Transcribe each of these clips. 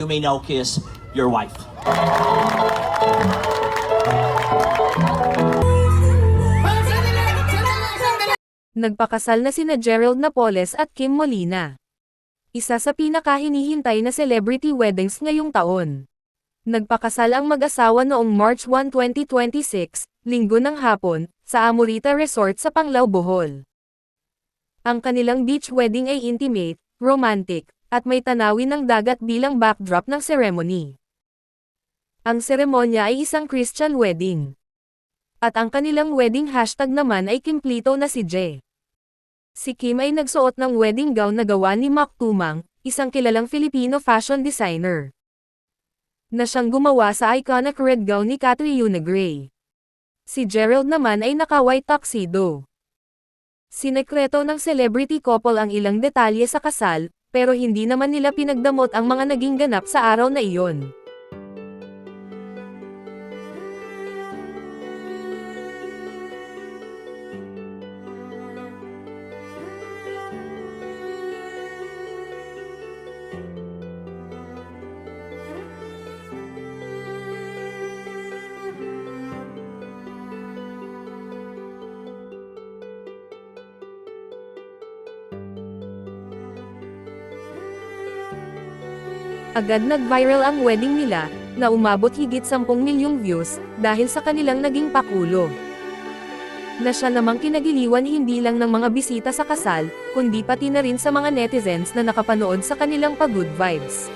You may now kiss your wife. Nagpakasal na sina Gerald Napoles at Kim Molina. Isa sa pinakahinihintay na celebrity weddings ngayong taon. Nagpakasal ang mag-asawa noong March 1, 2026, Linggo ng hapon, sa Amorita Resort sa Panglao, Bohol. Ang kanilang beach wedding ay intimate, romantic, at may tanawin ng dagat bilang backdrop ng ceremony. Ang seremonya ay isang Christian wedding. At ang kanilang wedding hashtag naman ay Kimplito na si J. Si Kim ay nagsuot ng wedding gown na gawa ni Mac Tumang, isang kilalang Filipino fashion designer, na siyang gumawa sa iconic red gown ni Catriona Gray. Si Gerald naman ay naka-white tuxedo. Sinekreto ng celebrity couple ang ilang detalye sa kasal, pero hindi naman nila pinagdamot ang mga naging ganap sa araw na iyon. Agad nag-viral ang wedding nila, na umabot higit 10 milyong views, dahil sa kanilang naging pakulo. Na siya namang kinagiliwan hindi lang ng mga bisita sa kasal, kundi pati na rin sa mga netizens na nakapanood sa kanilang pa-good vibes.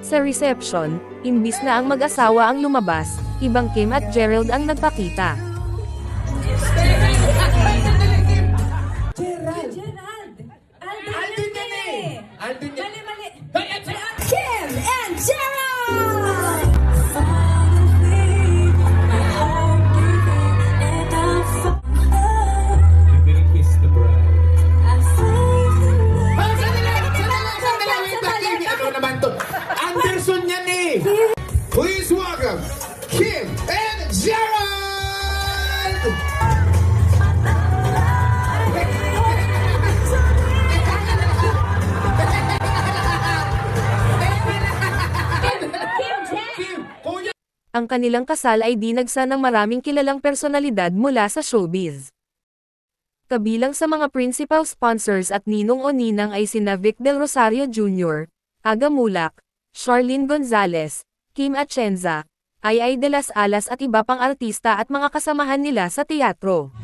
Sa reception, imbis na ang mag-asawa ang lumabas, ibang Kim at Gerald ang nagpakita. Gerald! Aldin yan eh! Mali! Kim and Gerald! You didn't kiss the bride. Ano naman to? Anderson yan eh! Please welcome Kim and Gerald! Kim, kuya! Ang kanilang kasal ay dinagsa ng maraming kilalang personalidad mula sa showbiz. Kabilang sa mga principal sponsors at ninong o ninang ay sina Vic Del Rosario Jr., Aga Mulak, Charlene Gonzalez, Kim Atienza, Ay de las Alas at iba pang artista at mga kasamahan nila sa teatro.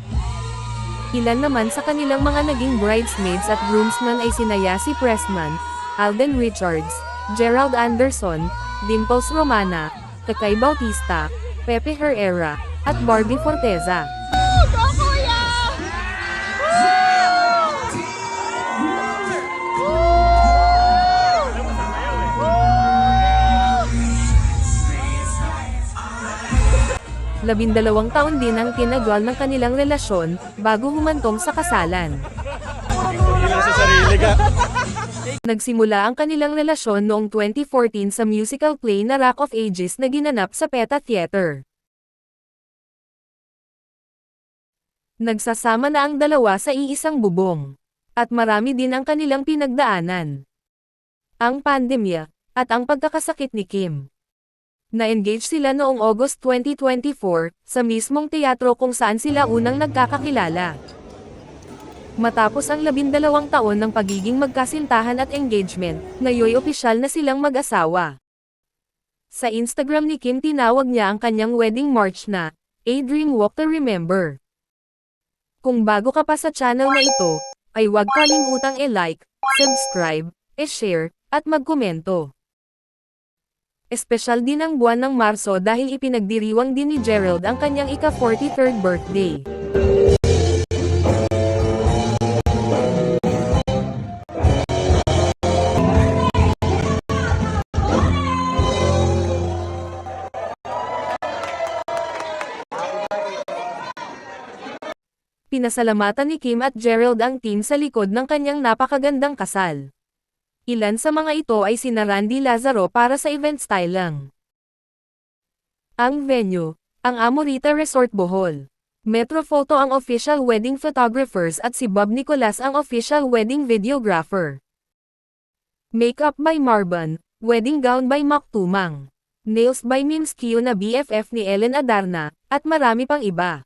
Ilan naman sa kanilang mga naging bridesmaids at groomsmen ay sina Yasi Pressman, Alden Richards, Gerald Anderson, Dimples Romana, Takay Bautista, Pepe Herrera, at Barbie Forteza. Labindalawang taon din ang tinagwal ng kanilang relasyon, bago humantong sa kasalan. Nagsimula ang kanilang relasyon noong 2014 sa musical play na Rock of Ages na ginanap sa PETA Theater. Nagsasama na ang dalawa sa iisang bubong. At marami din ang kanilang pinagdaanan. Ang pandemya, at ang pagkakasakit ni Kim. Na-engage sila noong August 2024, sa mismong teatro kung saan sila unang nagkakakilala. Matapos ang 12 taon ng pagiging magkasintahan at engagement, ngayoy opisyal na silang mag-asawa. Sa Instagram ni Kim tinawag niya ang kanyang wedding march na, A Dream Walk to Remember. Kung bago ka pa sa channel na ito, ay huwag kalimutang i-like, subscribe, i-share, at magkomento. Espesyal din ang buwan ng Marso dahil ipinagdiriwang din ni Gerald ang kanyang ika-43rd birthday. Pinasalamatan ni Kim at Gerald ang team sa likod ng kanyang napakagandang kasal. Ilan sa mga ito ay sina Randy Lazaro para sa event style lang. Ang venue, Ang Amorita Resort Bohol. Metro Photo ang official wedding photographers at si Bob Nicolas ang official wedding videographer. Makeup by Marban, wedding gown by Mac Tumang. Nails by Mims Kio na BFF ni Ellen Adarna, at marami pang iba.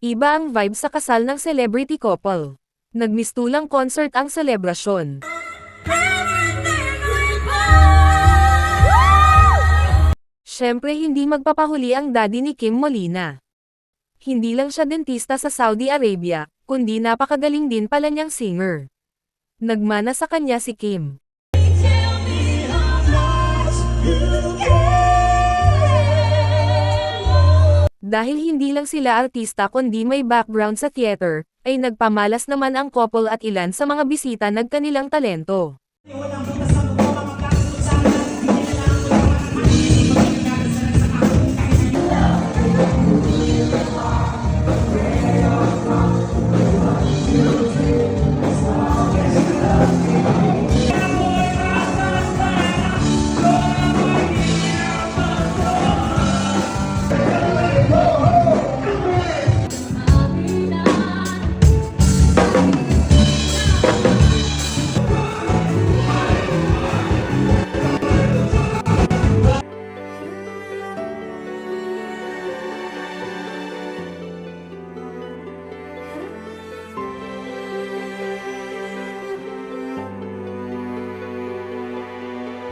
Iba ang vibe sa kasal ng celebrity couple. Nagmistulang concert ang selebrasyon. Syempre hindi magpapahuli ang daddy ni Kim Molina. Hindi lang siya dentista sa Saudi Arabia, kundi napakagaling din pala niyang singer. Nagmana sa kanya si Kim. Dahil hindi lang sila artista kundi may background sa theater, ay nagpamalas naman ang couple at ilan sa mga bisita nagkanilang talento.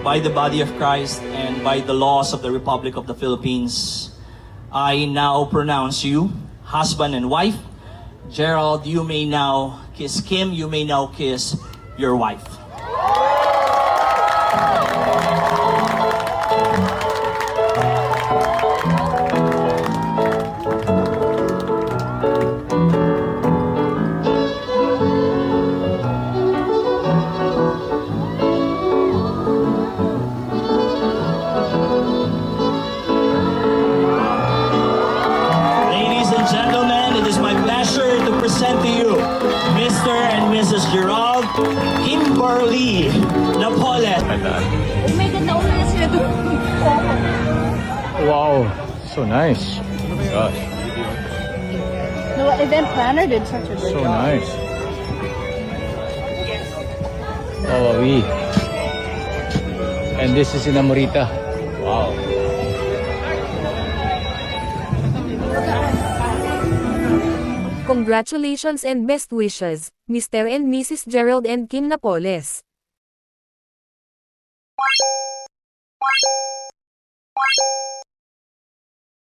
By the body of Christ and by the laws of the Republic of the Philippines, I now pronounce you husband and wife. Gerald, you may now kiss Kim, you may now kiss your wife. Present to you, Mr. and Mrs. Gerald Kimberly Napoles. Oh my God, nauna na sila doon. Wow, so nice. Oh my gosh, The event planner did such a good so job. nice. Wawawi. And this is in Amorita. Wow. Congratulations and best wishes, Mr. and Mrs. Gerald and Kim Napoles.